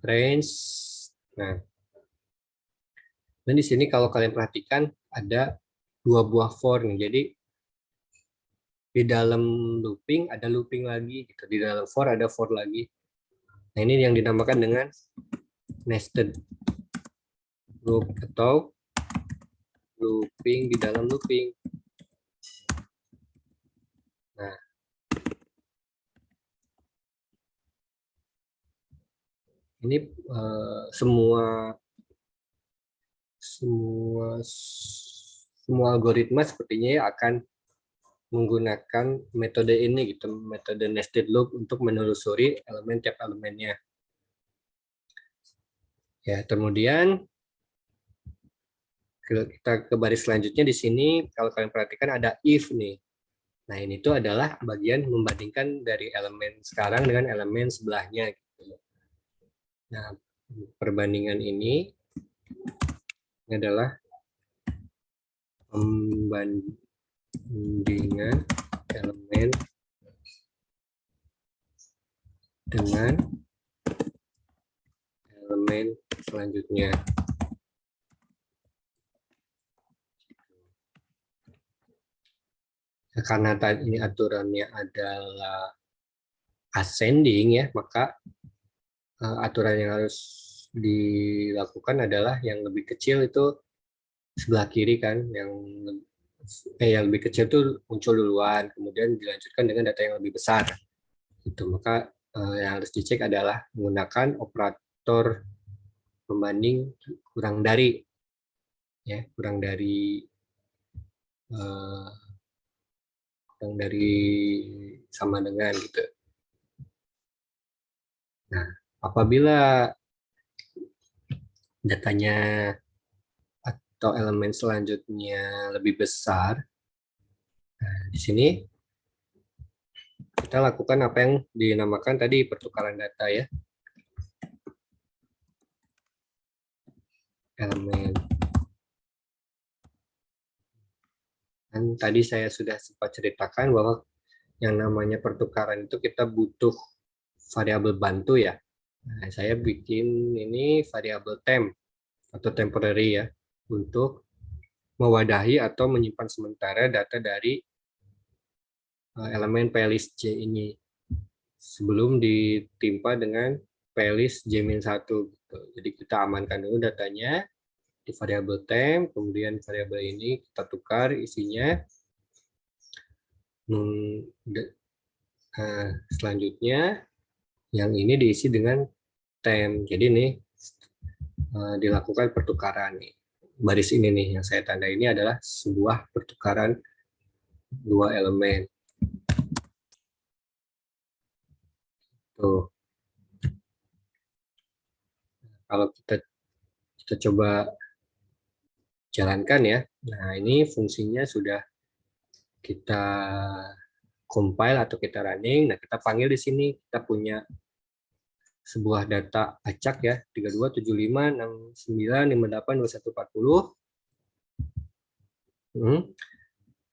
range. Nah, dan di sini kalau kalian perhatikan ada 2 buah for nih. Jadi di dalam looping ada looping lagi gitu. Di dalam for ada for lagi. Nah, ini yang dinamakan dengan nested loop atau looping di dalam looping. Nah, ini semua algoritma sepertinya ya akan menggunakan metode ini gitu, metode nested loop untuk menelusuri elemen tiap elemennya. Ya, kemudian kita ke baris selanjutnya di sini kalau kalian perhatikan ada if nih. Nah, ini tuh adalah bagian membandingkan dari elemen sekarang dengan elemen sebelahnya gitu. Nah, perbandingan ini adalah pembandingan elemen dengan elemen selanjutnya. Karena tadi ini aturannya adalah ascending ya, maka aturan yang harus dilakukan adalah yang lebih kecil itu sebelah kiri kan, yang lebih kecil itu muncul duluan, kemudian dilanjutkan dengan data yang lebih besar. Itu maka yang harus dicek adalah menggunakan operator pembanding kurang dari ya, kurang dari sama dengan gitu. Nah, apabila datanya atau elemen selanjutnya lebih besar, nah, di sini kita lakukan apa yang dinamakan tadi pertukaran data ya. Elemen. Dan tadi saya sudah sempat ceritakan bahwa yang namanya pertukaran itu kita butuh variabel bantu ya. Nah, saya bikin ini variabel temp atau temporary ya untuk mewadahi atau menyimpan sementara data dari elemen plist J ini sebelum ditimpa dengan plist J-1 gitu. Jadi kita amankan dulu datanya di variabel temp, kemudian variabel ini kita tukar isinya. Selanjutnya yang ini diisi dengan temp. Jadi ini dilakukan pertukaran nih. Baris ini nih yang saya tanda ini adalah sebuah pertukaran dua elemen. Tuh. Kalau kita coba jalankan ya. Nah, ini fungsinya sudah kita compile atau kita running. Nah, kita panggil di sini, kita punya sebuah data acak ya, 327569582140.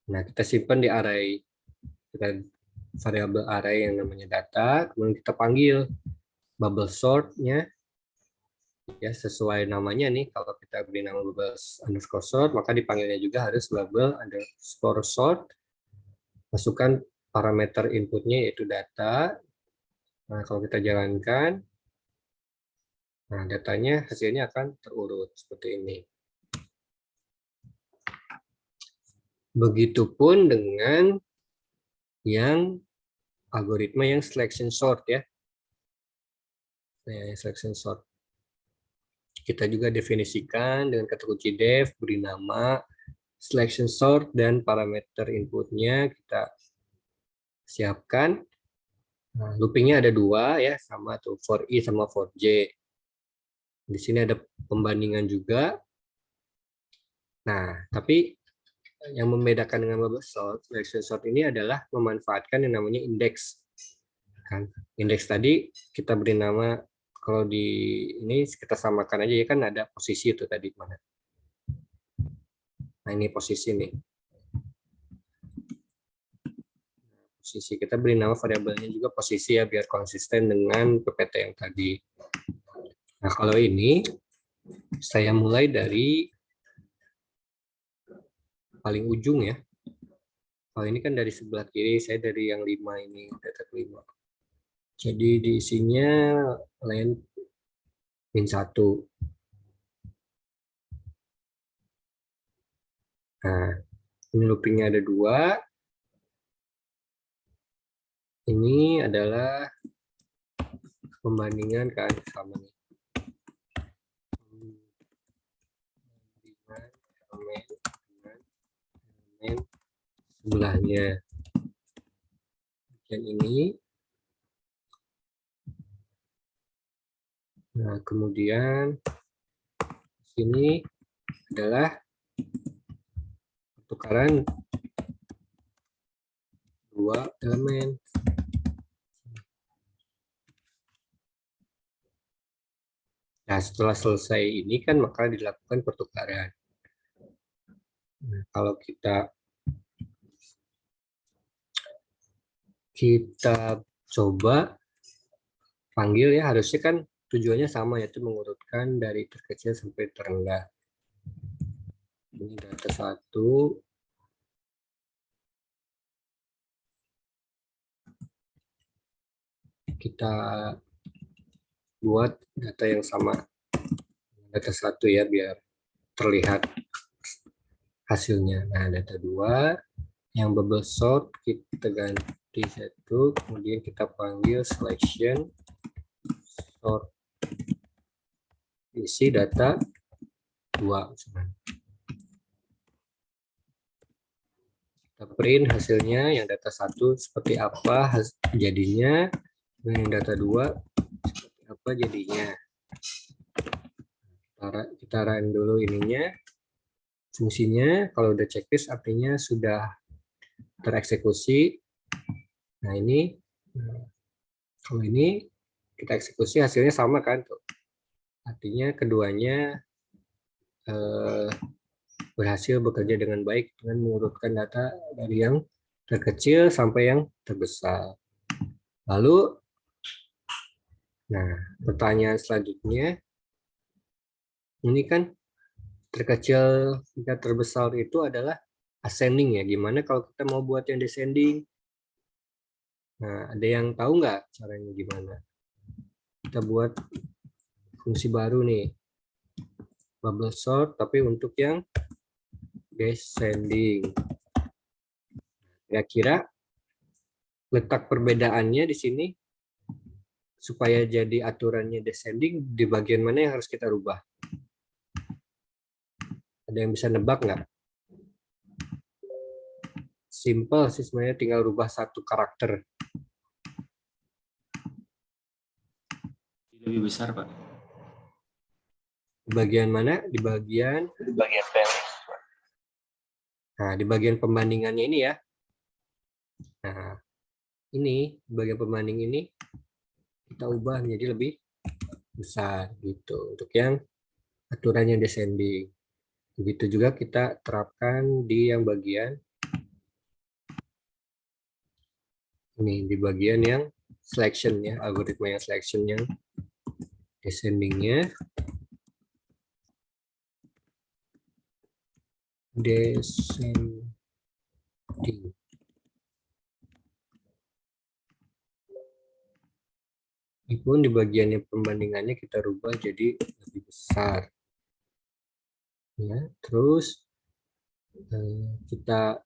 Nah, kita simpan di array, kita variabel array yang namanya data, kemudian kita panggil bubble sort-nya ya sesuai namanya nih. Kalau kita beri nama bubble underscore sort, maka dipanggilnya juga harus bubble underscore sort. Masukkan parameter inputnya yaitu data. Nah, kalau kita jalankan, nah datanya hasilnya akan terurut seperti ini. Begitupun dengan yang algoritma yang selection sort ya. Nah, selection sort. Kita juga definisikan dengan kata kunci def, beri nama selection sort dan parameter inputnya kita siapkan. Nah, loopingnya ada dua ya, sama tuh for i sama for j. Di sini ada pembandingan juga. Nah, tapi yang membedakan dengan bubble sort, selection sort ini adalah memanfaatkan yang namanya indeks. Kan, indeks tadi kita beri nama, kalau di ini kita samakan aja ya, kan ada posisi itu tadi mana. Nah, ini posisi nih. posisi. Kita beri nama variabelnya juga posisi ya, biar konsisten dengan PPT yang tadi. Nah, kalau ini saya mulai dari paling ujung ya. Kalau ini kan dari sebelah kiri, saya dari yang 5 ini, data 5. Jadi diisinya len -1. Nah, ini loopingnya ada 2. Ini adalah pembandingan kan sama nih. Pembandingan elemen dengan elemen sebelahnya. Dan ini. Nah, kemudian sini adalah pertukaran 2 elemen. Nah, setelah selesai ini kan maka dilakukan pertukaran. Nah, kalau kita coba panggil ya, harusnya kan tujuannya sama, yaitu mengurutkan dari terkecil sampai terendah. Ini data 1. Kita buat data yang sama. Data 1 ya, biar terlihat hasilnya. Nah, data 2 yang bubble sort kita ganti 1, kemudian kita panggil selection sort isi data 2. Kita print hasilnya, yang data 1 seperti apa jadinya, dan yang data 2 seperti apa jadinya. Kita run dulu ininya, fungsinya. Kalau udah checklist artinya sudah tereksekusi. Nah, ini kalau ini kita eksekusi hasilnya sama kan tuh. Artinya keduanya berhasil bekerja dengan baik dengan mengurutkan data dari yang terkecil sampai yang terbesar. Lalu, nah, pertanyaan selanjutnya, ini kan terkecil hingga terbesar itu adalah ascending ya. Gimana kalau kita mau buat yang descending? Nah, ada yang tahu nggak caranya gimana? Kita buat fungsi baru nih, bubble sort, tapi untuk yang descending. Kira-kira letak perbedaannya di sini supaya jadi aturannya descending, di bagian mana yang harus kita rubah? Ada yang bisa nebak nggak? Simple sih sebenarnya, tinggal rubah satu karakter. Lebih besar, Pak. Di bagian mana? Di bagian Felix. Nah, di bagian pembandingannya ini ya. Nah, ini bagian pembanding ini kita ubah menjadi lebih besar gitu untuk yang aturannya descending. Begitu juga kita terapkan di yang bagian ini, di bagian yang selection ya, algoritma yang selection yang descendingnya. Descending. Ini pun di bagian yang pembandingannya kita rubah jadi lebih besar. Ya, terus kita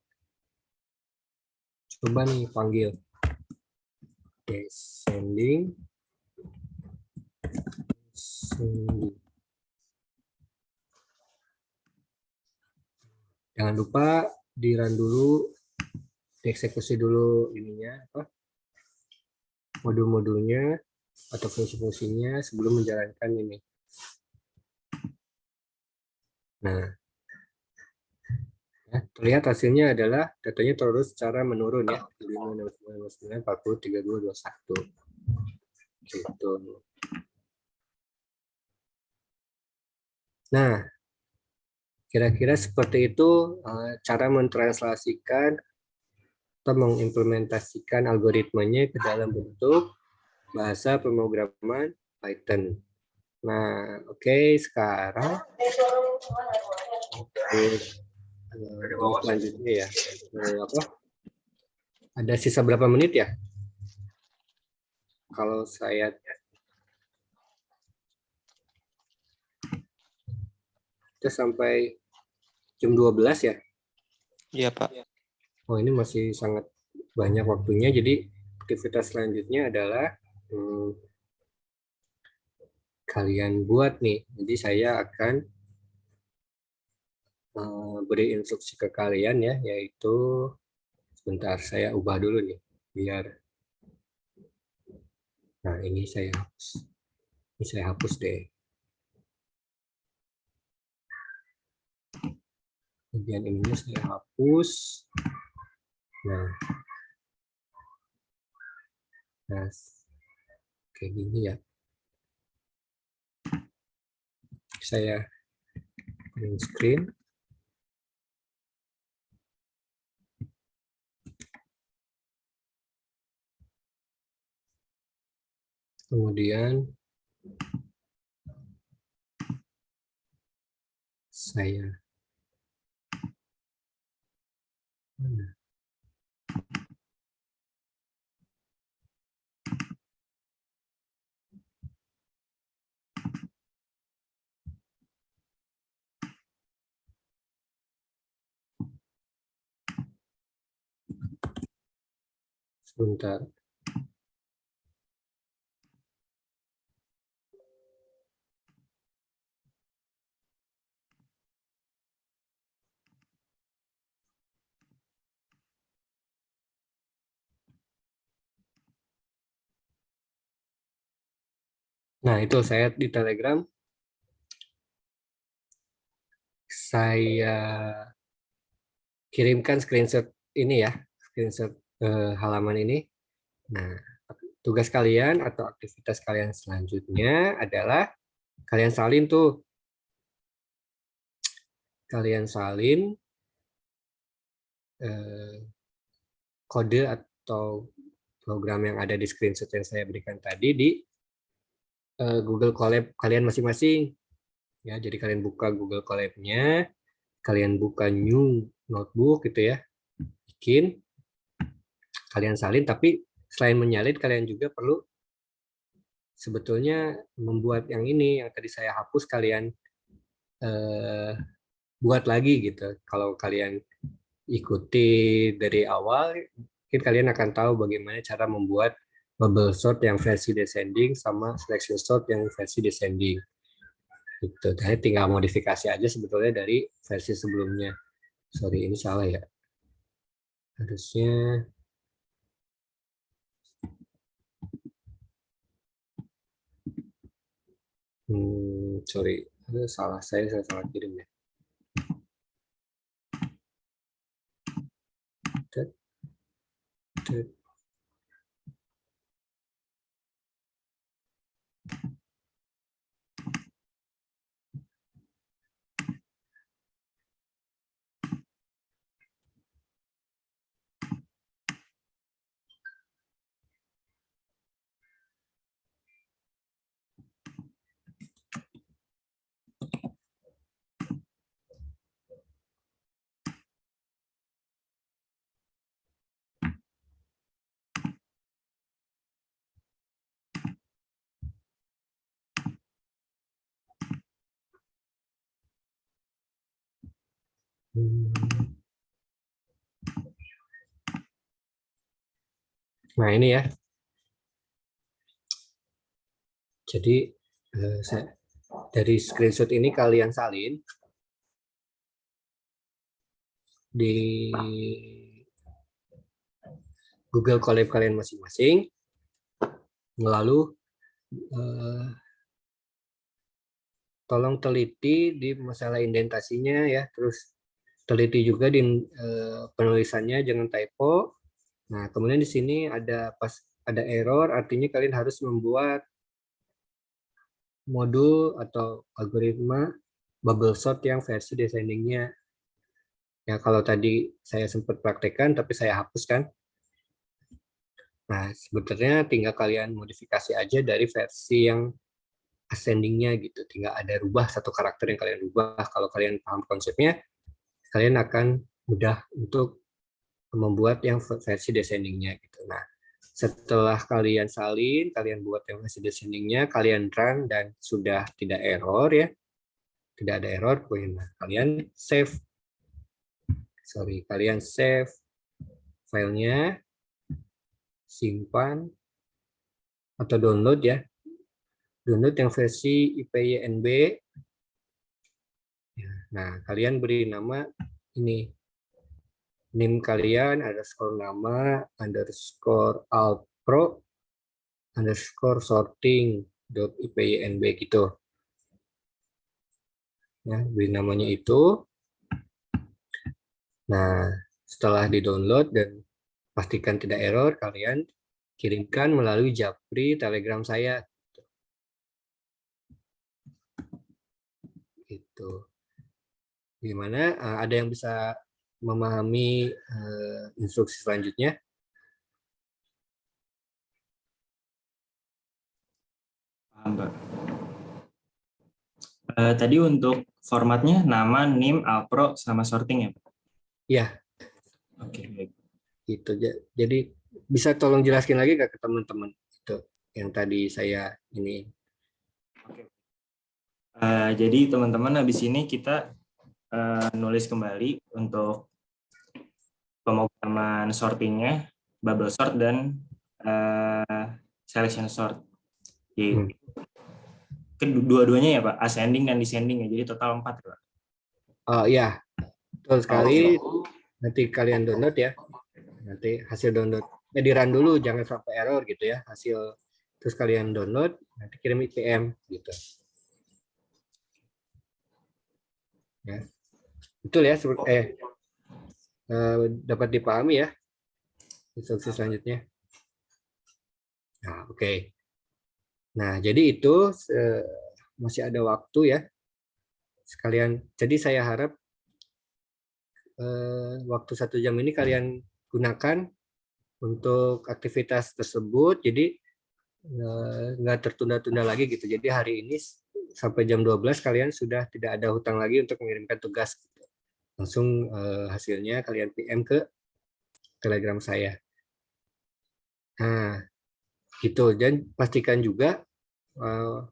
coba nih panggil descending. Jangan lupa di run dulu, dieksekusi dulu ininya apa, modul-modulnya atau fungsi-fungsinya sebelum menjalankan ini. Nah, ya, terlihat hasilnya adalah datanya terus secara menurun ya, 5, 40, 32, 21. Gitu. Nah, kira-kira seperti itu cara mentranslasikan atau mengimplementasikan algoritmanya ke dalam bentuk bahasa pemrograman Python. Nah, oke, sekarang selanjutnya ya. Ada sisa berapa menit ya? Kalau saya kita sampai jam 12 ya. Iya, Pak. Oh, ini masih sangat banyak waktunya. Jadi aktivitas selanjutnya adalah kalian buat nih. Jadi saya akan beri instruksi ke kalian ya, yaitu sebentar saya ubah dulu nih biar. Nah, ini saya hapus. Ini saya hapus deh. Kemudian ininya saya hapus. Nah, kayak gini ya. Saya print screen. Kemudian saya sebentar. Nah, itu saya di Telegram. Saya kirimkan screenshot ini ya, screenshot halaman ini. Nah, tugas kalian atau aktivitas kalian selanjutnya adalah kalian salin tuh. Kalian salin kode atau program yang ada di screenshot yang saya berikan tadi di Google Colab kalian masing-masing. Ya, jadi kalian buka Google Colab-nya, kalian buka new notebook gitu ya, bikin, kalian salin, tapi selain menyalin kalian juga perlu sebetulnya membuat yang ini yang tadi saya hapus kalian buat lagi gitu. Kalau kalian ikuti dari awal, mungkin kalian akan tahu bagaimana cara membuat bubble sort yang versi descending sama selection sort yang versi descending. Gitu. Jadi tinggal modifikasi aja sebetulnya dari versi sebelumnya. Sorry, ini salah ya. Harusnya sorry, salah saya salah kirim ya. Nah ini ya. Jadi dari screenshot ini kalian salin di Google Colab kalian masing-masing. Lalu tolong teliti di masalah indentasinya ya, terus teliti juga di penulisannya, jangan typo. Nah, kemudian di sini ada error, artinya kalian harus membuat modul atau algoritma bubble sort yang versi descending-nya. Ya, kalau tadi saya sempat praktekkan, tapi saya hapuskan. Nah, sebetulnya tinggal kalian modifikasi aja dari versi yang ascending-nya gitu. Tinggal ada rubah satu karakter yang kalian rubah. Kalau kalian paham konsepnya, kalian akan mudah untuk membuat yang versi descending-nya gitu. Nah, setelah kalian salin, kalian buat yang versi descending-nya, kalian run dan sudah tidak error ya. Tidak ada error, kalian save. Kalian save filenya, simpan atau download ya. Download yang versi IPYNB. Nah, kalian beri nama ini. Name kalian underscore nama underscore alt pro underscore sorting .ipynb gitu. Ya, beri namanya itu. Nah, setelah di-download dan pastikan tidak error, kalian kirimkan melalui Japri Telegram saya. Gitu. Gimana? Ada yang bisa memahami instruksi selanjutnya? Paham, Pak. Tadi untuk formatnya nama, name, alpro, sama sorting ya, Pak? Iya. Oke, baik. Gitu. Jadi bisa tolong jelaskan lagi ke teman-teman itu yang tadi saya ini. Jadi teman-teman habis ini kita nulis kembali untuk pemrograman sortingnya, bubble sort dan selection sort. Jadi kedua-duanya ya Pak, ascending dan descending ya. Jadi total 4 ya Pak. Oh ya, betul sekali. Oke. Nanti kalian download ya. Nanti hasil download di run dulu, jangan sampai error gitu ya. Hasil terus kalian download, nanti kirim IPM gitu. Ya. Betul ya, dapat dipahami ya instruksi selanjutnya. Nah, oke. Nah, jadi itu masih ada waktu ya. Sekalian, jadi saya harap waktu 1 jam ini kalian gunakan untuk aktivitas tersebut. Jadi nggak tertunda-tunda lagi gitu. Jadi hari ini sampai jam 12 kalian sudah tidak ada hutang lagi untuk mengirimkan tugas. Langsung hasilnya kalian PM ke Telegram saya. Nah, gitu. Dan pastikan juga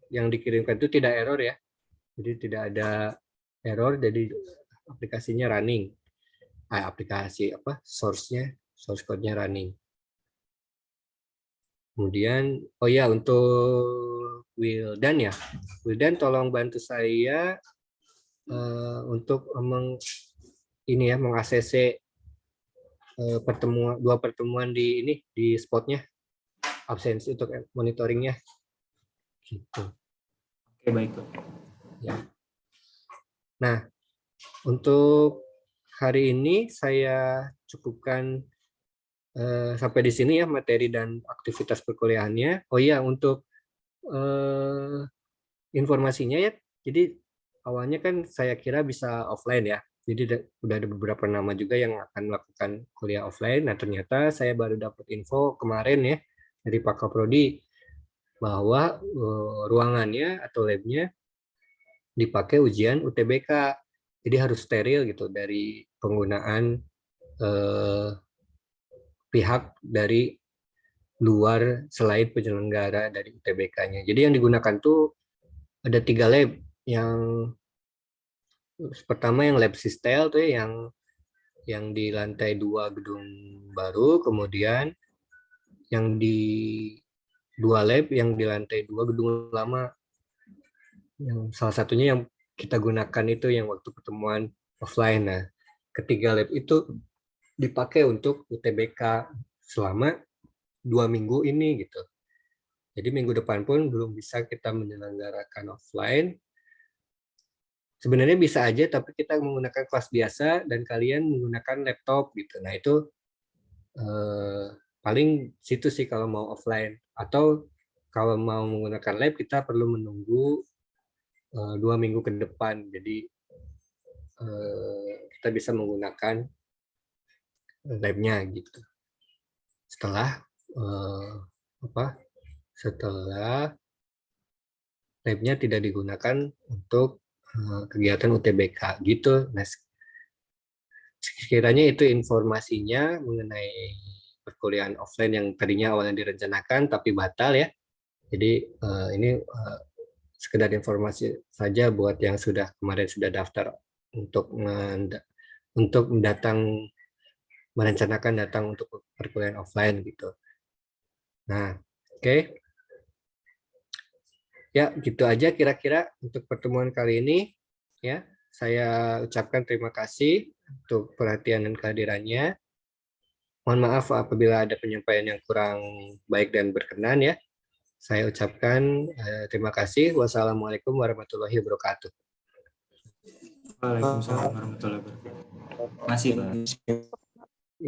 yang dikirimkan itu tidak error ya. Jadi tidak ada error, jadi aplikasinya running. Aplikasi apa? Source code-nya running. Kemudian, oh ya, untuk Wildan ya. Wildan tolong bantu saya untuk meng-ACC dua pertemuan di spotnya, absensi untuk monitoringnya. Gitu. Oke, baik Pak. Ya. Nah, untuk hari ini saya cukupkan sampai di sini ya materi dan aktivitas perkuliahannya. Oh iya, untuk informasinya ya, jadi awalnya kan saya kira bisa offline ya. Jadi udah ada beberapa nama juga yang akan melakukan kuliah offline. Nah, ternyata saya baru dapat info kemarin ya dari Pak Kaprodi bahwa ruangannya atau labnya dipakai ujian UTBK. Jadi harus steril gitu dari penggunaan pihak dari luar selain penyelenggara dari UTBK-nya. Jadi yang digunakan tuh ada 3 lab. Yang pertama yang lab Sistel tuh ya, yang di lantai 2 gedung baru, kemudian yang di 2 lab yang di lantai 2 gedung lama. Yang salah satunya yang kita gunakan itu yang waktu pertemuan offline. Nah, ketiga lab itu dipakai untuk UTBK selama 2 minggu ini gitu. Jadi minggu depan pun belum bisa kita menyelenggarakan offline. Sebenarnya bisa aja, tapi kita menggunakan kelas biasa dan kalian menggunakan laptop gitu. Nah itu paling situ sih kalau mau offline. Atau kalau mau menggunakan lab kita perlu menunggu 2 minggu ke depan. Jadi kita bisa menggunakan labnya gitu. Setelah setelah labnya tidak digunakan untuk kegiatan UTBK gitu. Nah, sekiranya itu informasinya mengenai perkuliahan offline yang tadinya awalnya direncanakan tapi batal ya. Jadi ini sekedar informasi saja buat yang kemarin sudah daftar untuk merencanakan datang untuk perkuliahan offline gitu. Nah, oke. Ya, gitu aja kira-kira untuk pertemuan kali ini. Ya, saya ucapkan terima kasih untuk perhatian dan kehadirannya. Mohon maaf apabila ada penyampaian yang kurang baik dan berkenan ya. Saya ucapkan terima kasih. Wassalamualaikum warahmatullahi wabarakatuh. Waalaikumsalam warahmatullahi wabarakatuh. Masih Pak.